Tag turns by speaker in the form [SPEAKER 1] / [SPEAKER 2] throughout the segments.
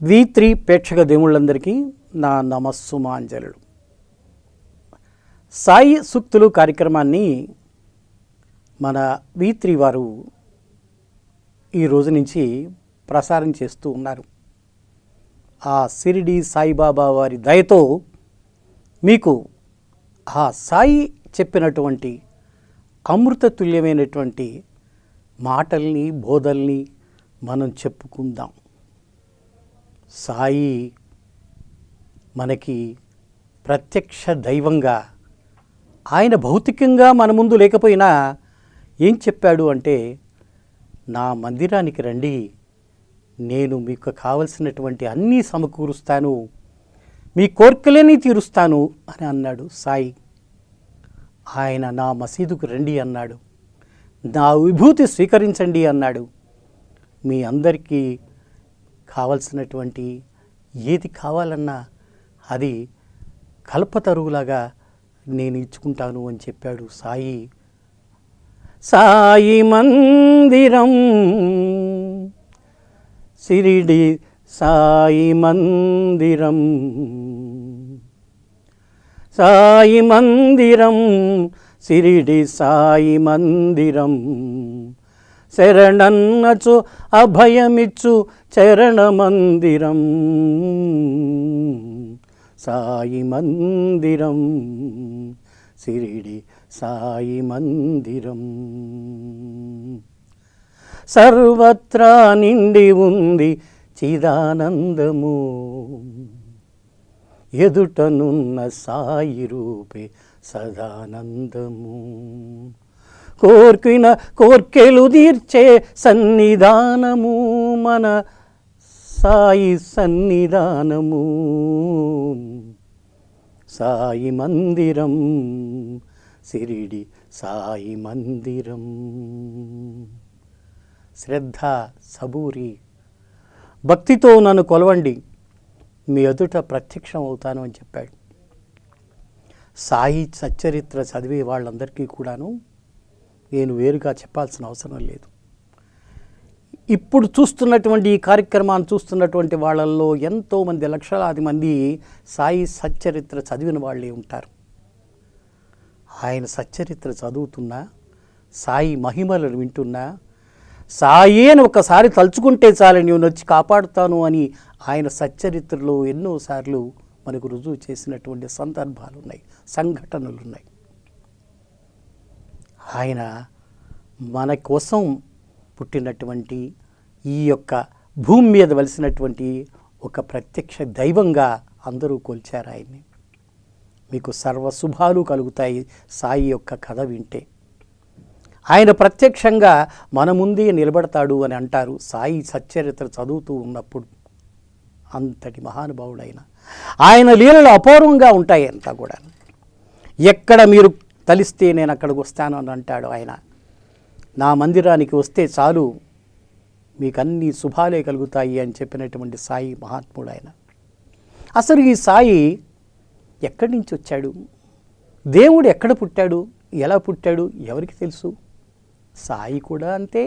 [SPEAKER 1] V3 ప్రేక్షక దేవుళ్ళందరికీ నా నమస్సుమాంజలుడు. సాయి సూక్తులు కార్యక్రమాన్ని మన V3 వారు ఈ రోజు నుంచి ప్రసారం చేస్తూ ఉన్నారు. ఆ షిరిడి సాయిబాబా వారి దయతో మీకు ఆ సాయి చెప్పినటువంటి అమృతతుల్యమైనటువంటి మాటల్ని బోధల్ని మనం చెప్పుకుందాం. సాయి మనకి ప్రత్యక్ష దైవంగా, ఆయన భౌతికంగా మన ముందు లేకపోయినా ఏం చెప్పాడు అంటే, నా మందిరానికి రండి, నేను మీకు కావలసినటువంటి అన్నీ సమకూరుస్తాను, మీ కోరికలని తీరుస్తాను అని అన్నాడు సాయి. ఆయన నా మసీదుకు రండి అన్నాడు, నా విభూతి స్వీకరించండి అన్నాడు. మీ అందరికీ కావలసినటువంటి ఏది కావాలన్నా అది కల్పతరువులాగా నేను ఇచ్చుకుంటాను అని చెప్పాడు సాయి. సాయి మందిరం, షిరిడి సాయి మందిరం, సాయి మందిరం, షిరిడి సాయి మందిరం, శరణన్నచు అభయమిచ్చు చరణ మందిరం, సాయి మందిరం, షిరిడి సాయి మందిరం. సర్వత్రా నిండి ఉంది చిదానందము, ఎదుటనున్న సాయి రూపే సదానందము, కోర్కిన కోర్కెలు తీర్చే సన్నిధానము, మన సాయి సన్నిధానము, సాయి మందిరం, షిరిడి సాయి మందిరం. శ్రద్ధ సబూరి భక్తితో నన్ను కొలవండి, మీ ఎదుట ప్రత్యక్షం అవుతాను అని చెప్పాడు. సాయి సచ్చరిత్ర చదివే వాళ్ళందరికీ కూడాను నేను వేరుగా చెప్పాల్సిన అవసరం లేదు. ఇప్పుడు చూస్తున్నటువంటి ఈ కార్యక్రమాన్ని చూస్తున్నటువంటి వాళ్ళల్లో ఎంతోమంది, లక్షలాది మంది సాయి సచ్చరిత్ర చదివిన వాళ్ళే ఉంటారు. ఆయన సచ్చరిత్ర చదువుతున్నా, సాయి మహిమలను వింటున్నా, సాయి అని ఒకసారి తలుచుకుంటే చాలు నేను వచ్చి కాపాడుతాను అని ఆయన సచ్చరిత్రలో ఎన్నోసార్లు మనకు రుజువు చేసినటువంటి సందర్భాలు ఉన్నాయి, సంఘటనలు ఉన్నాయి. ఆయన మన కోసం పుట్టినటువంటి ఈ యొక్క భూమి మీద వెలిసినటువంటి ఒక ప్రత్యక్ష దైవంగా అందరూ కొలిచారు ఆయన్ని. మీకు సర్వశుభాలు కలుగుతాయి సాయి యొక్క కథ వింటే. ఆయన ప్రత్యక్షంగా మన ముందే నిలబడతాడు అని అంటారు సాయి సచ్చరిత్ర చదువుతూ ఉన్నప్పుడు. అంతటి మహానుభావుడైన ఆయన లీలలు అపూర్వంగా ఉంటాయి అంతా కూడా. ఎక్కడ మీరు తలిస్తే నేను అక్కడికి వస్తాను అని అంటాడు ఆయన. నా మందిరానికి వస్తే చాలు, మీకు అన్ని శుభాలే కలుగుతాయి అని చెప్పినటువంటి సాయి మహాత్ముడు ఆయన. అసలు ఈ సాయి ఎక్కడి నుంచి వచ్చాడు, దేవుడు ఎక్కడ పుట్టాడు, ఎలా పుట్టాడు, ఎవరికి తెలుసు? సాయి కూడా అంతే.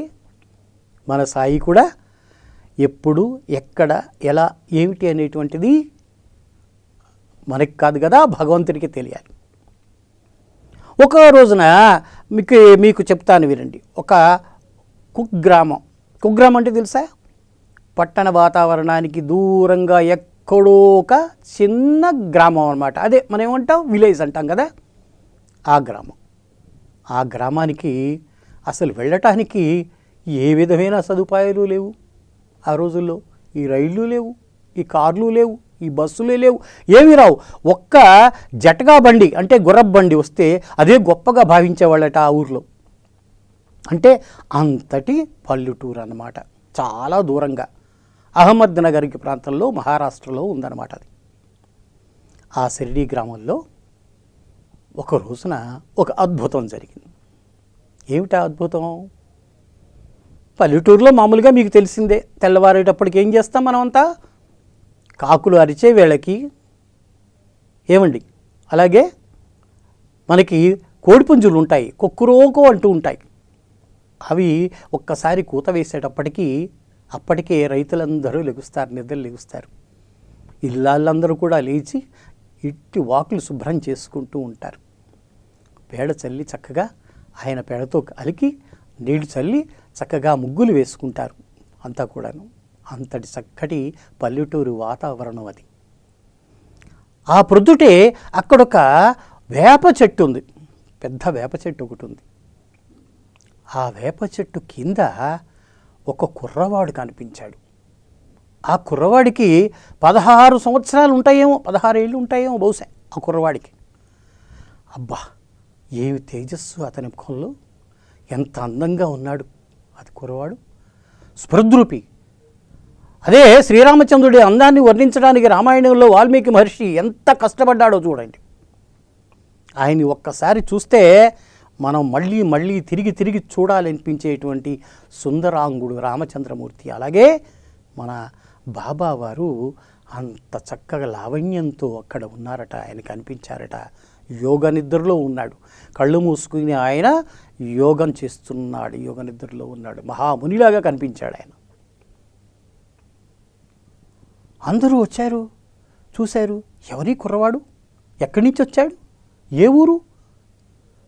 [SPEAKER 1] మన సాయి కూడా ఎప్పుడు, ఎక్కడ, ఎలా, ఏమిటి అనేటువంటిది మనకి కాదు కదా, భగవంతుడికి తెలియాలి. ఒక రోజున మీకు చెప్తాను వినండి. ఒక కుగ్రామం అంటే తెలుసా? పట్టణ వాతావరణానికి దూరంగా ఎక్కడో ఒక చిన్న గ్రామం అన్నమాట. అదే మనం ఏమంటాం, విలేజ్ అంటాం కదా, ఆ గ్రామం. ఆ గ్రామానికి అసలు వెళ్ళటానికి ఏ విధమైన సదుపాయాలు లేవు ఆ రోజుల్లో. ఈ రైళ్ళు లేవు, ఈ కార్లు లేవు, ఈ బస్సులే లేవు, ఏమీ రావు. ఒక్క జటగా బండి అంటే గుర్రపు బండి వస్తే అదే గొప్పగా భావించేవాళ్ళట ఆ ఊర్లో. అంటే అంతటి పల్లెటూరు అన్నమాట, చాలా దూరంగా అహ్మద్ నగర్కి ప్రాంతంలో మహారాష్ట్రలో ఉందన్నమాట అది. ఆ షిరిడి గ్రామంలో ఒక రోజున ఒక అద్భుతం జరిగింది. ఏమిటా అద్భుతం? పల్లెటూరులో మామూలుగా మీకు తెలిసిందే, తెల్లవారేటప్పటికి ఏం చేస్తాం మనమంతా? కాకులు అరిచే వేళకి ఏమండి, అలాగే మనకి కోడిపుంజులు ఉంటాయి, కొక్కురోకో అంటూ ఉంటాయి. అవి ఒక్కసారి కూత వేసేటప్పటికీ అప్పటికే రైతులందరూ లెగుస్తారు, నిద్రలు లెగుస్తారు. ఇల్లాళ్ళందరూ కూడా లేచి ఇట్టి వాకులు శుభ్రం చేసుకుంటూ ఉంటారు. పేడ చల్లి చక్కగా ఆయన పేడతో అలికి నీళ్లు చల్లి చక్కగా ముగ్గులు వేసుకుంటారు అంతా కూడాను. అంతటి చక్కటి పల్లెటూరు వాతావరణం అది. ఆ ప్రొద్దుటే అక్కడొక వేప చెట్టు ఉంది, పెద్ద వేప చెట్టు ఒకటి ఉంది. ఆ వేప చెట్టు కింద ఒక కుర్రవాడు కనిపించాడు. ఆ కుర్రవాడికి 16 సంవత్సరాలు ఉంటాయేమో, 16 ఏళ్ళు ఉంటాయేమో బహుశా ఆ కుర్రవాడికి. అబ్బా, ఏమి తేజస్సు అతని ముఖంలో, ఎంత అందంగా ఉన్నాడు అది కుర్రవాడు, స్పృద్రూపి. అదే శ్రీరామచంద్రుడి అందాన్ని వర్ణించడానికి రామాయణంలో వాల్మీకి మహర్షి ఎంత కష్టపడ్డాడో చూడండి. ఆయన్ని ఒక్కసారి చూస్తే మనం మళ్ళీ మళ్ళీ తిరిగి తిరిగి చూడాలనిపించేటువంటి సుందరాంగుడు రామచంద్రమూర్తి. అలాగే మన బాబావారు అంత చక్కగా లావణ్యంతో అక్కడ ఉన్నారట, ఆయన కనిపించారట. యోగ నిద్రలో ఉన్నాడు, కళ్ళు మూసుకుని ఆయన యోగం చేస్తున్నాడు, యోగ నిద్రలో ఉన్నాడు, మహామునిలాగా కనిపించాడు ఆయన. అందరూ వచ్చారు, చూశారు. ఎవరి కుర్రవాడు, ఎక్కడి నుంచి వచ్చాడు, ఏ ఊరు,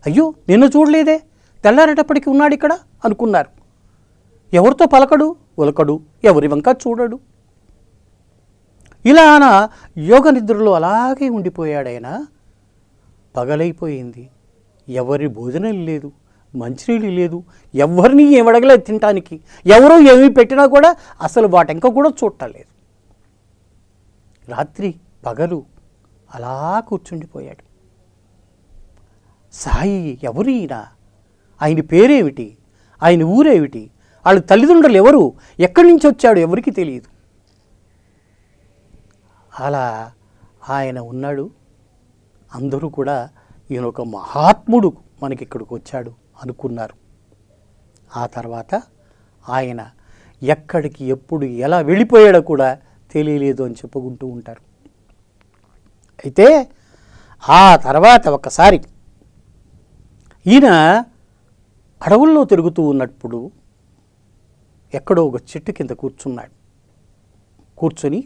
[SPEAKER 1] అయ్యో నిన్ను చూడలేదే, తెల్లారేటప్పటికి ఉన్నాడు ఇక్కడ అనుకున్నారు. ఎవరితో పలకడు ఒలకడు, ఎవరి వంక చూడడు. ఇలా ఆయన యోగ నిద్రలో అలాగే ఉండిపోయాడు. ఆయన పగలైపోయింది, ఎవరి భోజనం లేదు, మంచినీళ్ళు లేదు, ఎవరిని ఏమడగలేదు తినటానికి, ఎవరో ఏమి పెట్టినా కూడా అసలు వాటెంక కూడా చూడలేదు. రాత్రి పగలు అలా కూర్చుండిపోయాడు. సాయి ఎవరు ఈయన, ఆయన పేరేమిటి, ఆయన ఊరేమిటి, వాళ్ళ తల్లిదండ్రులు ఎవరు, ఎక్కడి నుంచి వచ్చాడు ఎవరికి తెలియదు. అలా ఆయన ఉన్నాడు. అందరూ కూడా ఈయన ఒక మహాత్ముడు మనకి ఇక్కడికి వచ్చాడు అనుకున్నారు. ఆ తర్వాత ఆయన ఎక్కడికి ఎప్పుడు ఎలా వెళ్ళిపోయాడో కూడా తెలియలేదు అని చెప్పుకుంటూ ఉంటారు. అయితే ఆ తర్వాత ఒకసారి ఈయన అడవుల్లో తిరుగుతూ ఉన్నప్పుడు ఎక్కడో ఒక చెట్టు కింద కూర్చున్నాడు. కూర్చొని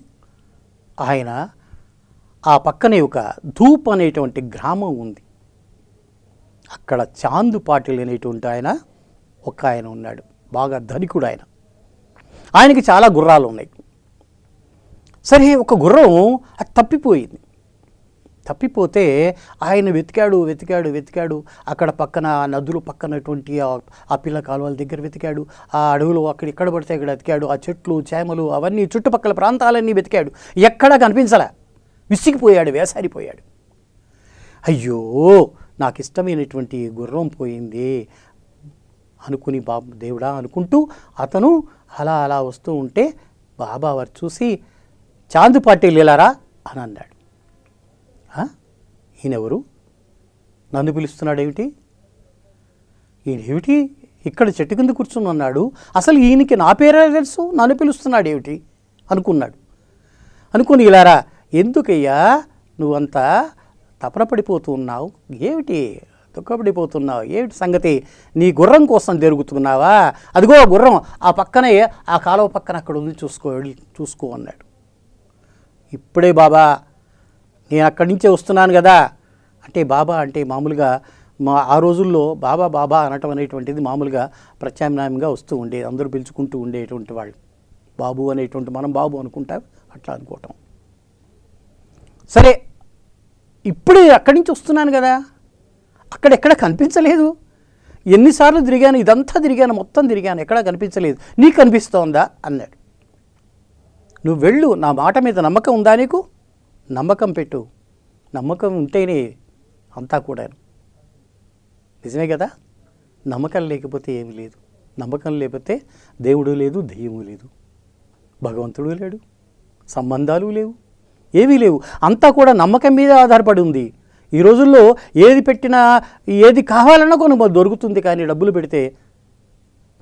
[SPEAKER 1] ఆయన ఆ పక్కనే ఒక ధూప్ అనేటువంటి గ్రామం ఉంది. అక్కడ చాందు పాటిల్ అనేటువంటి ఆయన ఒక ఆయన ఉన్నాడు, బాగా ధనికుడు ఆయన. ఆయనకి చాలా గుర్రాలు ఉన్నాయి. సరే ఒక గుర్రం అది తప్పిపోయింది. తప్పిపోతే ఆయన వెతికాడు. అక్కడ పక్కన నదులు పక్కనటువంటి ఆ పిల్ల కాలువల దగ్గర వెతికాడు, ఆ అడవులు అక్కడ ఎక్కడ పడితే అక్కడ వెతికాడు, ఆ చెట్లు చేమలు అవన్నీ చుట్టుపక్కల ప్రాంతాలన్నీ వెతికాడు, ఎక్కడా కనిపించలే. విసిగిపోయాడు, వేసారిపోయాడు. అయ్యో నాకు ఇష్టమైనటువంటి గుర్రం పోయింది అనుకుని దేవుడా అనుకుంటూ అతను అలా వస్తూ ఉంటే బాబావారు చూసి చాందు పాటిల్ లేలారా అని అన్నాడు. ఈయనెవరు, నన్ను పిలుస్తున్నాడేమిటి, ఈయనేమిటి ఇక్కడ చెట్టు కింద కూర్చుని ఉన్నాడు, అసలు ఈయనకి నా పేరే తెలుసు, నన్ను పిలుస్తున్నాడేమిటి అనుకున్నాడు. అనుకుని ఇలారా, ఎందుకయ్యా నువ్వంతా తపన పడిపోతూ ఉన్నావు, ఏమిటి దుఃఖపడిపోతున్నావు, ఏమిటి సంగతి, నీ గుర్రం కోసం తిరుగుతున్నావా, అదిగో గుర్రం ఆ పక్కనే ఆ కాలువ పక్కన అక్కడ ఉంది, చూసుకో అన్నాడు. ఇప్పుడే బాబా నేను అక్కడి నుంచే వస్తున్నాను కదా అంటే, బాబా అంటే మామూలుగా ఆ రోజుల్లో బాబా అనటం అనేటువంటిది మామూలుగా ప్రత్యామ్నాయంగా వస్తూ ఉండేది, అందరూ పిలుచుకుంటూ ఉండేటువంటి వాళ్ళు. బాబు అనేటువంటి మనం బాబు అనుకుంటాం, అట్లా అనుకోవటం. సరే ఇప్పుడే అక్కడి నుంచి వస్తున్నాను కదా, అక్కడెక్కడ కనిపించలేదు, ఎన్నిసార్లు తిరిగాను, ఇదంతా తిరిగాను, మొత్తం తిరిగాను, ఎక్కడా కనిపించలేదు, నీకు కనిపిస్తోందా అన్నాడు. నువ్వు వెళ్ళు, నా మాట మీద నమ్మకం ఉందా నీకు, నమ్మకం పెట్టు, నమ్మకం ఉంటేనే అంతా కూడా. నిజమే కదా, నమ్మకం లేకపోతే ఏమీ లేదు, నమ్మకం లేకపోతే దేవుడు లేదు, దెయ్యము లేదు, భగవంతుడు లేడు, సంబంధాలు లేవు, ఏమీ లేవు, అంతా కూడా నమ్మకం మీద ఆధారపడి ఉంది. ఈ రోజుల్లో ఏది పెట్టినా ఏది కావాలన్నా కొన్ని దొరుకుతుంది, కానీ డబ్బులు పెడితే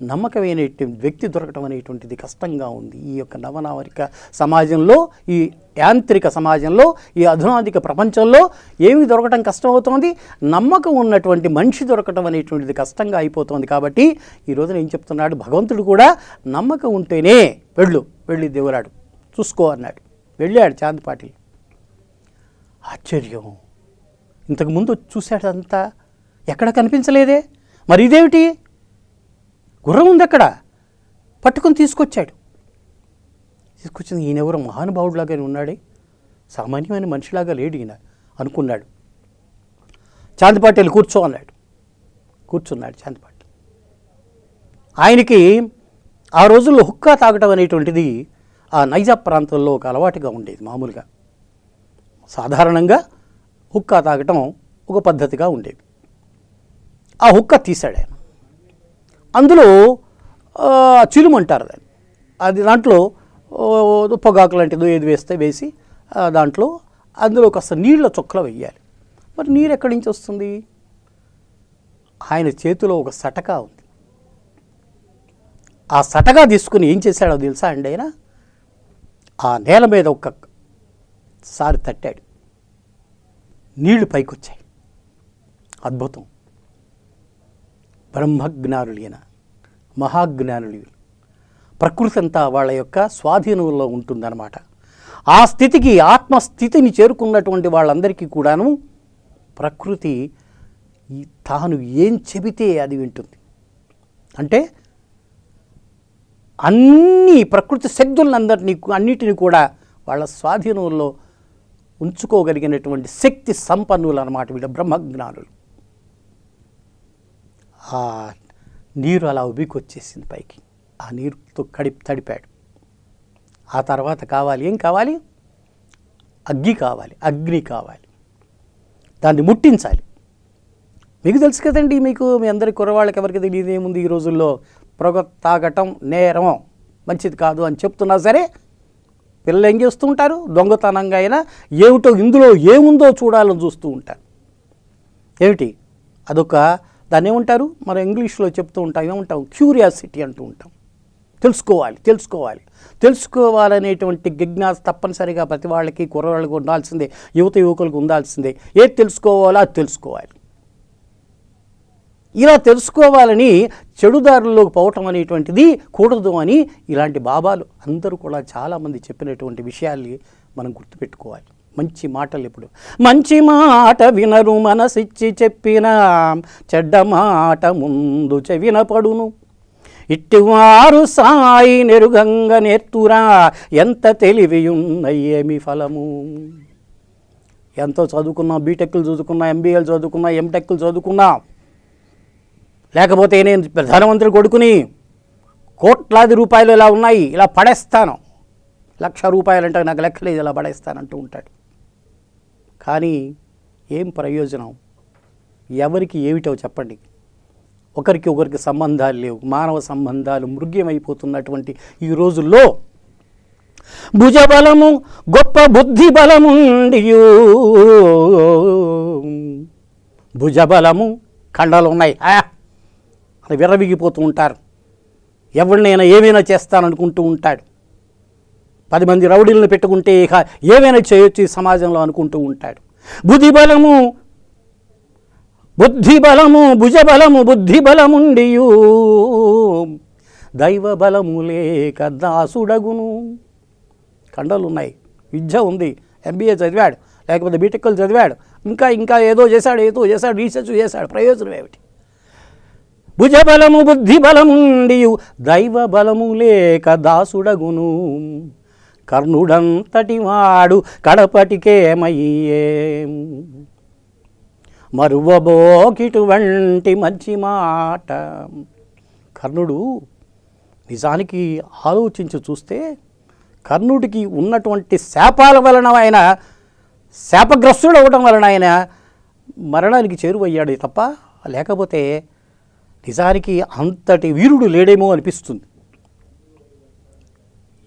[SPEAKER 1] నమ్మకమైన వ్యక్తి దొరకటం అనేటువంటిది కష్టంగా ఉంది. ఈ యొక్క నవనాగరిక సమాజంలో, ఈ యాంత్రిక సమాజంలో, ఈ అధునాతిక ప్రపంచంలో ఏమి దొరకటం కష్టమవుతోంది? నమ్మకం ఉన్నటువంటి మనిషి దొరకటం అనేటువంటిది కష్టంగా అయిపోతుంది. కాబట్టి ఈరోజు నేను చెప్తున్నాడు, భగవంతుడు కూడా నమ్మకం ఉంటేనే వెళ్ళి దేవులాడు చూసుకో అన్నాడు. వెళ్ళాడు చాంద్ పాటిల్. ఆశ్చర్యం, ఇంతకుముందు చూశాడు అంతా, ఎక్కడ కనిపించలేదే, మరి ఇదేమిటి? గుర్రం ఉంది అక్కడ, పట్టుకొని తీసుకొచ్చాడు. తీసుకొచ్చింది ఈయనెవరో మహానుభావుడిలాగానే ఉన్నాడే, సామాన్యమైన మనిషిలాగా లేడు ఈయన అనుకున్నాడు. చాంద్ పాటిల్ కూర్చో అన్నాడు. కూర్చున్నాడు చాంద్ పాటిల్. ఆయనకి ఆ రోజుల్లో హుక్కా తాగటం అనేటువంటిది ఆ నైజాబ్ ప్రాంతంలో ఒక అలవాటుగా ఉండేది. మామూలుగా సాధారణంగా హుక్కా తాగటం ఒక పద్ధతిగా ఉండేది. ఆ హుక్కా తీశాడు ఆయన. అందులో చిలుమంటారు దాన్ని, అది దాంట్లో పొగాకు లాంటిదో ఏది వేసి దాంట్లో అందులో కాస్త నీళ్ళ చుక్కలు వెయ్యాలి. మరి నీరు ఎక్కడి నుంచి వస్తుంది? ఆయన చేతిలో ఒక సటకా ఉంది. ఆ సటగా తీసుకుని ఏం చేశాడో తెలుసా అండి? ఆయన ఆ నేల మీద ఒక్కసారి తట్టాడు, నీళ్లు పైకొచ్చాయి. అద్భుతం. బ్రహ్మజ్ఞానులైన మహాజ్ఞానులు, ప్రకృతి అంతా వాళ్ళ యొక్క స్వాధీనంలో ఉంటుందన్నమాట. ఆ స్థితికి, ఆత్మస్థితిని చేరుకున్నటువంటి వాళ్ళందరికీ కూడాను ప్రకృతి తాను ఏం చెబితే అది వింటుంది. అంటే అన్ని ప్రకృతి అన్నిటిని కూడా వాళ్ళ స్వాధీనంలో ఉంచుకోగలిగినటువంటి శక్తి సంపన్నులు అన్నమాట వీళ్ళ బ్రహ్మజ్ఞానులు. ఆ నీరు అలా ఉబికొచ్చేసింది పైకి. ఆ నీరుతో తడిపాడు. ఆ తర్వాత ఏం కావాలి? అగ్ని కావాలి. దాన్ని ముట్టించాలి. మీకు తెలుసు కదండి, మీ అందరి కుర్రవాళ్ళకి ఎవరికి తెలియదు ఏముంది, ఈ రోజుల్లో పొగ తాగటం నేరం, మంచిది కాదు అని చెప్తున్నా సరే పిల్లలు ఏం చేస్తూ ఉంటారు? దొంగతనంగా అయినా ఏమిటో ఇందులో ఏముందో చూడాలని చూస్తూ ఉంటారు. ఏమిటి దాన్ని ఏమంటారు? మనం ఇంగ్లీష్లో చెప్తూ ఉంటాం, ఏమంటాం? క్యూరియాసిటీ అంటూ ఉంటాం. తెలుసుకోవాలనేటువంటి జిజ్ఞాస తప్పనిసరిగా ప్రతి వాళ్ళకి, కుర్రవాళ్ళకి ఉండాల్సిందే, యువకులకు ఉండాల్సిందే. ఏది తెలుసుకోవాలో అది తెలుసుకోవాలి. ఇలా తెలుసుకోవాలని చెడుదారుల్లోకి పోవటం అనేటువంటిది కూడదు అని ఇలాంటి బాబాలు అందరూ కూడా చాలామంది చెప్పినటువంటి విషయాల్ని మనం గుర్తుపెట్టుకోవాలి. మంచి మాటలు ఎప్పుడు, మంచి మాట వినరు మనసిచ్చి చెప్పిన, చెడ్డ మాట ముందు చెవిన పడును, ఇట్టివారు సాయి నెరుగంగ నేర్తురా, ఎంత తెలివియున్నయేమి ఫలము. ఎంతో చదువుకున్నా, బీటెక్లు చదువుకున్నా, ఎంబీఏలు చదువుకున్నా, ఎంటెక్లు చదువుకున్నా, లేకపోతే నేను ప్రధానమంత్రి కొడుకుని కోట్లాది రూపాయలు ఇలా ఉన్నాయి, ఇలా పడేస్తాను, 1,00,000 రూపాయలంటే నాకు లెక్కలేదు, ఇలా పడేస్తానంటూ ఉంటాడు. కానీ ఏం ప్రయోజనం? ఎవరికి ఏమిటో చెప్పండి. ఒకరికి సంబంధాలు లేవు, మానవ సంబంధాలు మృగ్యమైపోతున్నటువంటి ఈ రోజుల్లో భుజబలము గొప్ప బుద్ధి బలముండియు, భుజబలము కండలు ఉన్నాయి అని విర్రవిగిపోతూ ఉంటారు. ఎవరినైనా ఏమైనా చేస్తాననుకుంటూ ఉంటాడు. 10 మంది రౌడీలను పెట్టుకుంటే ఇక ఏమైనా చేయొచ్చు ఈ సమాజంలో అనుకుంటూ ఉంటాడు. బుద్ధి బలము భుజబలము బుద్ధి బలముండియు, దైవ బలము లేక దాసుడగును. కండలున్నాయి, విద్య ఉంది, ఎంబీఏ చదివాడు, లేకపోతే బీటెక్లు చదివాడు, ఇంకా ఏదో చేశాడు, రీసెర్చ్ చేశాడు, ప్రయోజనం ఏమిటి? భుజబలము బుద్ధి బలముండియు దైవ బలము లేక దాసుడగును, కర్ణుడంతటి వాడు కడపటికేమయ్యే, మరువబోకిటువంటి మంచి మాట. కర్ణుడు నిజానికి ఆలోచించి చూస్తే కర్ణుడికి ఉన్నటువంటి శాపాల వలన, ఆయన శాపగ్రస్తుడు అవ్వడం వలన ఆయన మరణానికి చేరువయ్యాడు తప్ప, లేకపోతే నిజానికి అంతటి వీరుడు లేడేమో అనిపిస్తుంది.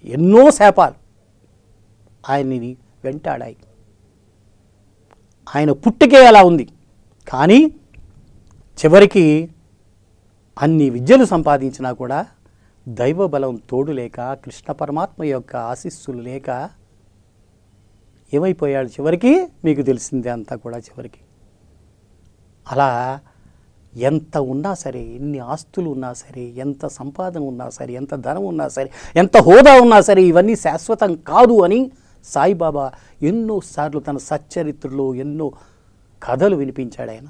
[SPEAKER 1] ఎన్నో శాపాలు ఆయన్ని వెంటాడాయి. ఆయన పుట్టుకే అలా ఉంది. కానీ చివరికి అన్ని విద్యలు సంపాదించినా కూడా దైవ బలం తోడు లేక, కృష్ణ పరమాత్మ యొక్క ఆశీస్సులు లేక ఏమైపోయాడు చివరికి మీకు తెలిసిందే అంతా కూడా చివరికి. అలా ఎంత ఉన్నా సరే, ఎన్ని ఆస్తులు ఉన్నా సరే, ఎంత సంపాదన ఉన్నా సరే, ఎంత ధనం ఉన్నా సరే, ఎంత హోదా ఉన్నా సరే, ఇవన్నీ శాశ్వతం కాదు అని సాయిబాబా ఎన్నోసార్లు తన సచ్చరిత్రలో ఎన్నో కథలు వినిపించాడు. ఆయన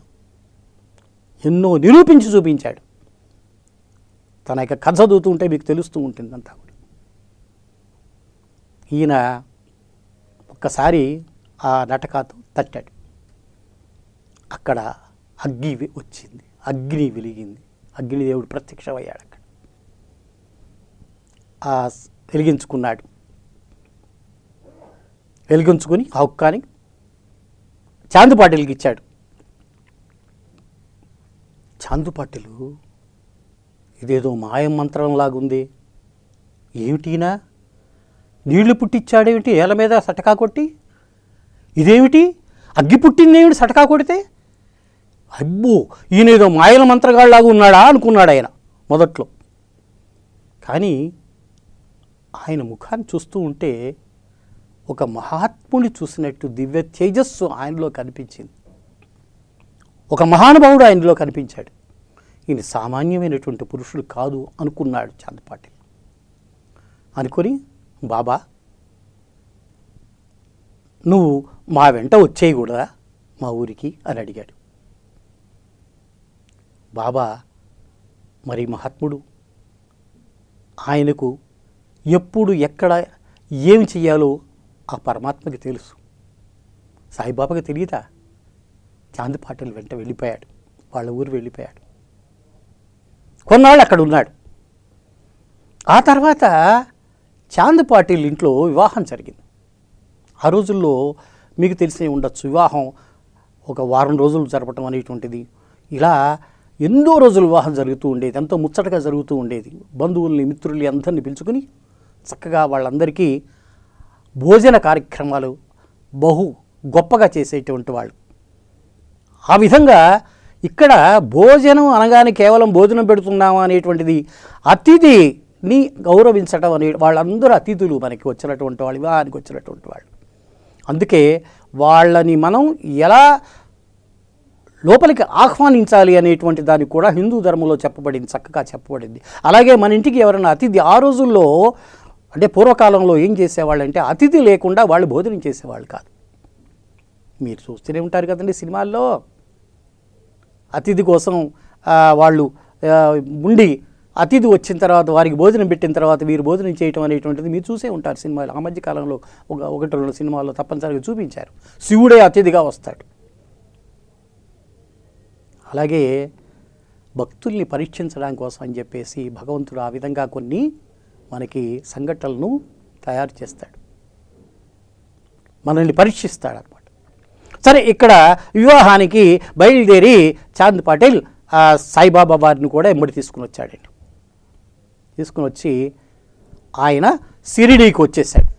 [SPEAKER 1] ఎన్నో నిరూపించి చూపించాడు. తన యొక్క కథ చదువుతుంటే మీకు తెలుస్తూ ఉంటుంది అంతా కూడా. ఈయన ఒక్కసారి ఆ నటకాతో తట్టాడు. అక్కడ అగ్ని వచ్చింది, అగ్ని వెలిగింది. అగ్నిదేవుడు ప్రత్యక్షమయ్యాడు. అక్కడ ఆ వెలిగించుకున్నాడు. వెలిగించుకొని ఆ హుక్కాని చాందుపాటిల్కి ఇచ్చాడు. చాందుపాటిలు ఇదేదో మాయమంత్రంలాగుంది, ఏమిటినా నీళ్లు పుట్టించాడేమిటి ఏళ్ళ మీద సటకా కొట్టి, ఇదేమిటి అగ్గి పుట్టిందేమిటి సటకా కొడితే, అబ్బో ఈయనేదో మాయల మంత్రగాళ్ళలాగా ఉన్నాడా అనుకున్నాడు ఆయన మొదట్లో. కానీ ఆయన ముఖాన్ని చూస్తూ ఉంటే ఒక మహాత్ముని చూసినట్టు దివ్య తేజస్సు ఆయనలో కనిపించింది. ఒక మహానుభావుడు ఆయనలో కనిపించాడు. ఈయన సామాన్యమైనటువంటి పురుషుడు కాదు అనుకున్నాడు చాందపాటిల్. అనుకొని, బాబా నువ్వు మా వెంట వచ్చేయకూడదా మా ఊరికి అని అడిగాడు. బాబా మరి మహాత్ముడు, ఆయనకు ఎప్పుడు ఎక్కడ ఏమి చెయ్యాలో ఆ పరమాత్మకి తెలుసు. సాయిబాబాకి తెలియదా? చాందపాటిల్ వెంట వెళ్ళిపోయాడు, వాళ్ళ ఊరు వెళ్ళిపోయాడు. కొన్నాళ్ళు అక్కడ ఉన్నాడు. ఆ తర్వాత చాందపాటిల్ ఇంట్లో వివాహం జరిగింది. ఆ రోజుల్లో మీకు తెలిసే ఉండొచ్చు, వివాహం ఒక వారం రోజులు జరపటం అనేటువంటిది, ఇలా ఎన్నో రోజులు వివాహం జరుగుతూ ఉండేది. ఎంతో ముచ్చటగా జరుగుతూ ఉండేది. బంధువుల్ని, మిత్రుల్ని అందరినీ పిలుచుకుని చక్కగా వాళ్ళందరికీ భోజన కార్యక్రమాలు బహు గొప్పగా చేసేటువంటి వాళ్ళు. ఆ విధంగా ఇక్కడ భోజనం అనగానే కేవలం భోజనం పెడుతున్నామా అనేటువంటిది, అతిథిని గౌరవించడం అనే, వాళ్ళందరూ అతిథులు మనకి వచ్చినటువంటి వాళ్ళు, వివాహానికి వచ్చినటువంటి వాళ్ళు. అందుకే వాళ్ళని మనం ఎలా లోపలికి ఆహ్వానించాలి అనేటువంటి దానికి కూడా హిందూ ధర్మంలో చెప్పబడింది, చక్కగా చెప్పబడింది. అలాగే మన ఇంటికి ఎవరైనా అతిథి, ఆ రోజుల్లో అంటే పూర్వకాలంలో ఏం చేసేవాళ్ళంటే అతిథి లేకుండా వాళ్ళు భోజనం చేసేవాళ్ళు కాదు. మీరు చూస్తూనే ఉంటారు కదండి సినిమాల్లో, అతిథి కోసం వాళ్ళు ఉండి అతిథి వచ్చిన తర్వాత వారికి భోజనం పెట్టిన తర్వాత వీరు భోజనం చేయటం అనేటువంటిది మీరు చూసే ఉంటారు సినిమాలు. ఆ మధ్య కాలంలో ఒకటి రెండు సినిమాల్లో తప్పనిసరిగా చూపించారు. శివుడే అతిథిగా వస్తాడు. అలాగే భక్తుల్ని పరీక్షించడం కోసం అని చెప్పేసి భగవంతుడు ఆ విధంగా కొన్ని మనకి సంఘటనలను తయారు చేస్తాడు, మనల్ని పరీక్షిస్తాడు అన్నమాట. సరే, ఇక్కడ వివాహానికి బయలుదేరి చాందపాటిల్ సాయిబాబా వారిని కూడా ఎమ్మడి తీసుకుని వచ్చాడండి. తీసుకుని వచ్చి ఆయన షిరిడీకి వచ్చేసాడు.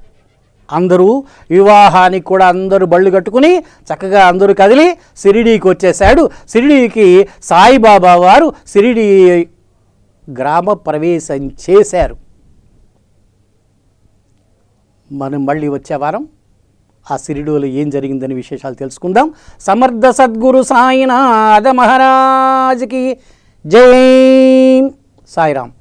[SPEAKER 1] అందరూ వివాహానికి కూడా అందరూ బళ్ళు కట్టుకుని చక్కగా అందరూ కదిలి షిరిడీకి వచ్చేసాడు. షిరిడీకి సాయిబాబా వారు షిరిడీ గ్రామ ప్రవేశం చేశారు. మనం మళ్ళీ వచ్చే వారం ఆ షిరిడీలో ఏం జరిగిందని విశేషాలు తెలుసుకుందాం. సమర్థ సద్గురు సాయినాథ మహారాజ్కి జై. సాయిరామ్.